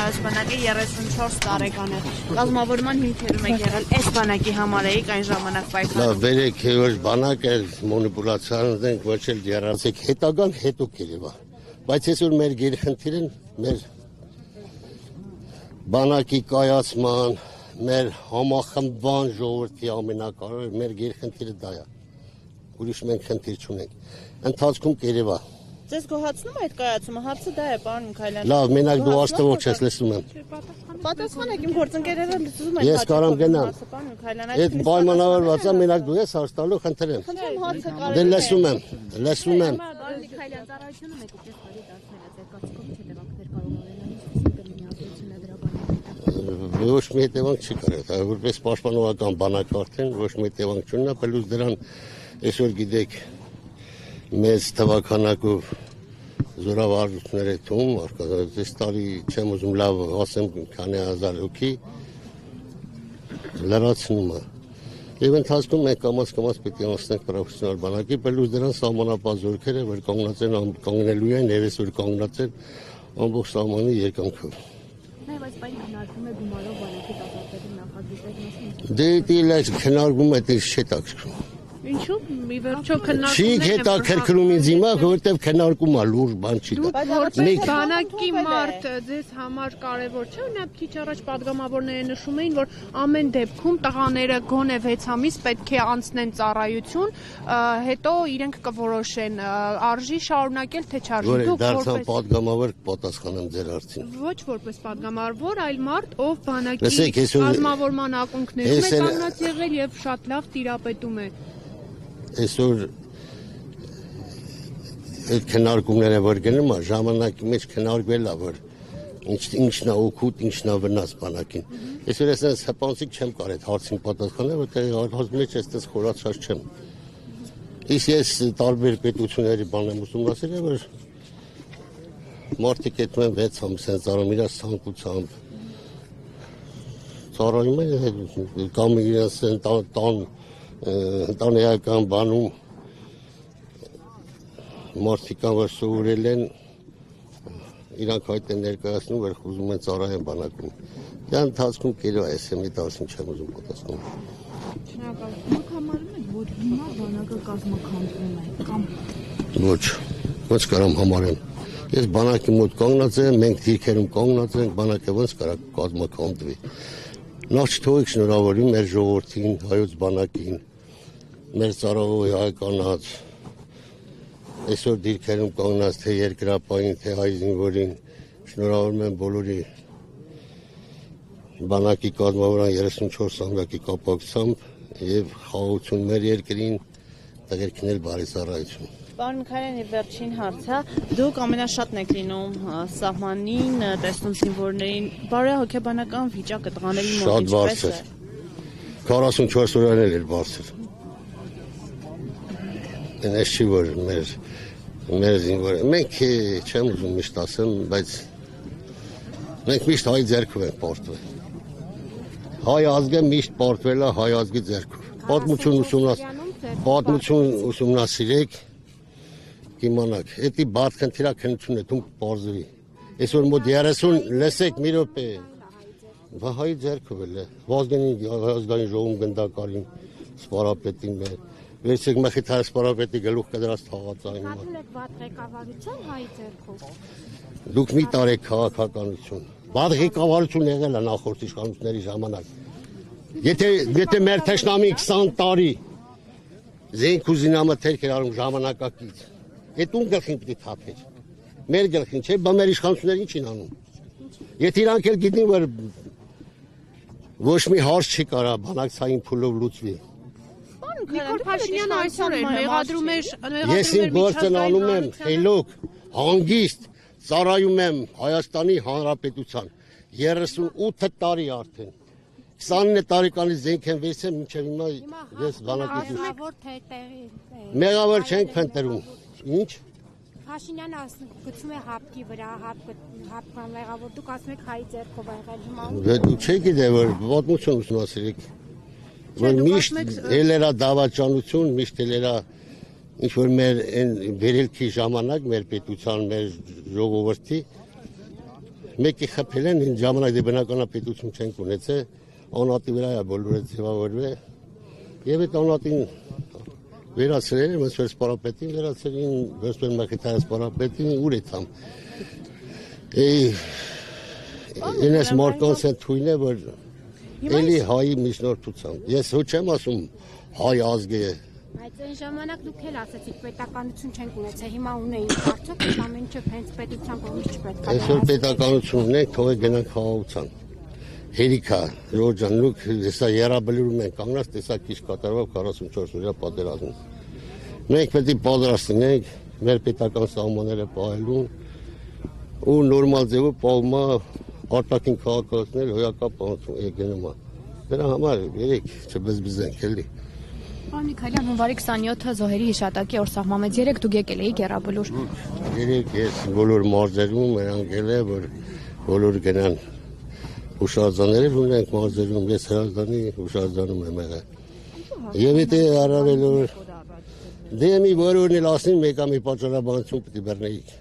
հայոց բանակի 34 տարեկան է։ Կազմավորման հիմքերում եք եղել, այս բանակի համար էիք այն ժամանակ պայքարում։ Լավ, վերեք որ բանակ է մանիպուլյացիան ենք ոչ էլ երազեք հետագան հետո կերևա։ Բայց այսօր մեր գերխնդիրն մեր բանակի կայացման, մեր համախմբման ժողովրդի ամենակարևորը մեր գերխնդիրը դա է։ Ուրիշ մենք խնդիր չունենք։ Ընթացքում կերևա։ Ձեզ գոհացնում է այդ կայացումը, հարցը դա է, պարոն Միքայելյան։ Լավ, մենակ դու աշտվող չես լսում եմ։ Պատասխանեք իմ գործընկերները լսում են։ Ես կարամ գնամ։ Այդ պայմանավորված է, մենակ դու ես հարց տալու խնդրեմ։ Խնդրեմ հարցը կարելի։ Դե լսում եմ։ Պարոն Միքայելյան, ծառայությունը մեկ ուղիղ բարի դարձնել է, ձեր կարծիքով ինչ հետևանքներ կարող ունենալ, Ոչ մի հետևանք չի կարող, որպես պաշտպանողական բանակ արդեն ոչ մի հետևանք չունենա, պլյուս դրան այսօր գիտեք մեծ թվականակով զորավարժություններ է թվում, այս տարի չեմ ուզում լավ ասեմ քանի հազար հոգի լրացնում է։ Եվ ընթացքում մենք կամաց պետք է անցնենք պրոֆեսիոնալ բանակի, պլյուս դրան սահմանապահ զորքերը, որ կանգնած են կանգնելու են, եւ այսօր կանգնած են ամբողջ սահմանի երկայնքով։ Բայց պայն քննարկում է գումարով բանակի տակառների նախագծերի Դե դիլայս քննարկում է դες չետաքրքրում։ Ինչու՞ մի վերջո քննարկում Չի հետաքրքրում ինձ հիմա, որովհետև քննարկում է լուրջ բան չի դա։ Որպես բանակի մարդ ձեզ համար կարևոր չէ, օրինակ քիչ առաջ падգամավորները նշում էին, որ ամեն դեպքում տղաները գոնե 6 ամիս պետք է անցնեն ծառայություն, հետո իրենք կորոշեն արժի շարունակել թե չարժի։ Որ դարձան падգամավոր կպատասխանեմ ձեր հարցին։ Ոչ որպես падգամավոր, այլ մարդ, ով բանակի կազմավորման ակունքներում է կանգնած եղել եւ շատ լավ տիրապետում է։ Այսօր այդ քննարկումները որ գնում է ժամանակի մեջ քննարկվել է որ ինչն է օգուտ, ինչն է վնաս բանակին։ Այսօր ես հպանցիկ չեմ կարող այդ հարցին պատասխանել, որտեղ հարցի մեջ այստեղ խորացած չեմ։ Իսկ ես տարբեր պետությունների բան եմ ուսումնասիրել, որ մարդիկ այդում են 6 ամիս են ծառայում իրաց ցանկությամբ։ Ծառայում են կամ իրաց ընտանեկան բանում մարդիկ որ սովորել են իրանք այդ են ներկայացնում, որ ուզում են ծառայեն բանակում։ Դա ընթացքում կերո այս եմ դասին չեմ ուզում պատասխանել։ Շնորհակալ համարում եք, որ հիմա բանակը կազմաքանդվում է կամ ոչ կարամ համարեմ։ Ես բանակի մոտ կանգնած եմ, մենք դիրքերում կանգնած ենք, բանակը ոնց կարա կազմաքանդվի։ Նախ չթողեք շնորհավորի մեր ժողովրդին, հայոց բանակին, մեր ծառայողի հայկանաց, այսօր դիրքերում կանգնած թե երկրապահին, թե հայ զինվորին, շնորհավորում եմ բոլորի բանակի կազմավորման 34 ամյակի կապակցությամբ եւ խաղաղություն մեր երկրին, տղերքին էլ բարի ծառայություն։ Պարոն Միքայելյան, վերջին հարցը, դուք ամենաշատն եք լինում սահմանին, տեսնում զինվորներին, բարոյահոգեբանական վիճակը տղաների մոտ ինչպես է։ 44 օրերն էլ բարձր։ Այս չի որ մեր զինվորը, մենք չեմ ուզում միշտ ասեմ, բայց մենք միշտ հայ ձեռքով ենք պարտվել։ Հայ ազգը միշտ պարտվել է հայ ազգի ձեռքով։ Պատմություն ուսումնասիրեք, կիմանաք, էդի բարդ խնդիրա քննություն է, դու պարզվի։ Այսօր մոտ 30 լսեք մի րոպե։ Հայ ձեռքով էլ է։ Ազգային ժողովում գնդակարին սպարապետին է։ Վերցեք մխիթար սպարապետի գլուխ կդրած թաղածային։ Հատուլ եք վատ ղեկավարություն հայ ձեռքով։ Դուք մի տարեք քաղաքականություն։ Վատ ղեկավարություն եղել է նախորդ իշխանությունների ժամանակ։ Եթե մեր թշնամի 20 տարի զենք ու զինամթերք էր արում ժամանակակից, այդ ում գլխին պիտի թափեր։ Մեր գլխին չէ, բա մեր իշխանությունները ինչ են անում։ Եթե իրանք էլ գիտնին, որ ոչ մի հարց չի կարա բանակցային փուլով լուծվի։ Նիկոլ Փաշինյանը այսօր էր մեղադրում էր Ես իմ գործն անում եմ խելոք, հանգիստ, ծառայում եմ Հայաստանի Հանրապետության 38 տարի արդեն։ 29 տարեկանից զենք եմ վերցել, մինչև հիմա ես բանակից մեղավոր չենք փնտրում։ Ինչ։ Փաշինյանը գցում է հապկի վրա, հապկան մեղավոր, դուք ասում եք հայ ձեռքով եղել հիմա։ Դու չեք գիտե, որ պատմություն ուսումնասիրեք, որ միշտ ելերա դավաճանություն, միշտ ելերա ինչ-որ մեր վերելքի ժամանակ, մեր պետության, մեր ժողովրդի, մեկի խփել են, այն ժամանակ դե բնականապետություն չենք ունեցել, անատի վրա է բոլորը ձևավորվել, եւ այդ անատին վերացրել են, ոնց որ սպարապետին վերացրին, ոնց որ մակետարը սպարապետին ուր է թամ։ Ինես մարտոնց է թույն է, որ էլի հայի միջնորդությամբ։ Ես ոչ եմ ասում հայ ազգ է։ Բայց այն ժամանակ դուք էլ ասացիք պետականություն չենք ունեցել, հիմա ունեինք, արդյոք այս ամեն ինչը հենց պետության կողմից չպետք է։ Այսօր պետականություն ունենք, թող է գնանք խաղաղության։ Հերիքա, Ժորժ ջան, դուք հեսա երաբլուրում են կանգնած, տեսակ քիչ կատարվող 44 օրյա պատերազմում։ Մենք պետք է պատրաստ լինենք մեր պետական սահմանները պահելու ու նորմալ ձևով պահումա արտաքին քաղաքացիներ հոյակապ եկնումա։ Դրա համար երեք չբզբզենք էլի։ Պարոն Միքայելյան, հունվարի 27-ը զոհերի հիշատակի օր սահմանվեց, 3 դուք եկել էիք Եռաբլուր։ Երեք ես բոլոր մարզերում նրանք էլ է, որ բոլոր գնան հուշարձաններ ունենք մարզերում, ես հրազդանի հուշարձանում եմ եղել։ Եվ եթե առավել որ դե մի որորն էլ ասին, մեկամի պատճառաբանություն պետք է բռնեիք։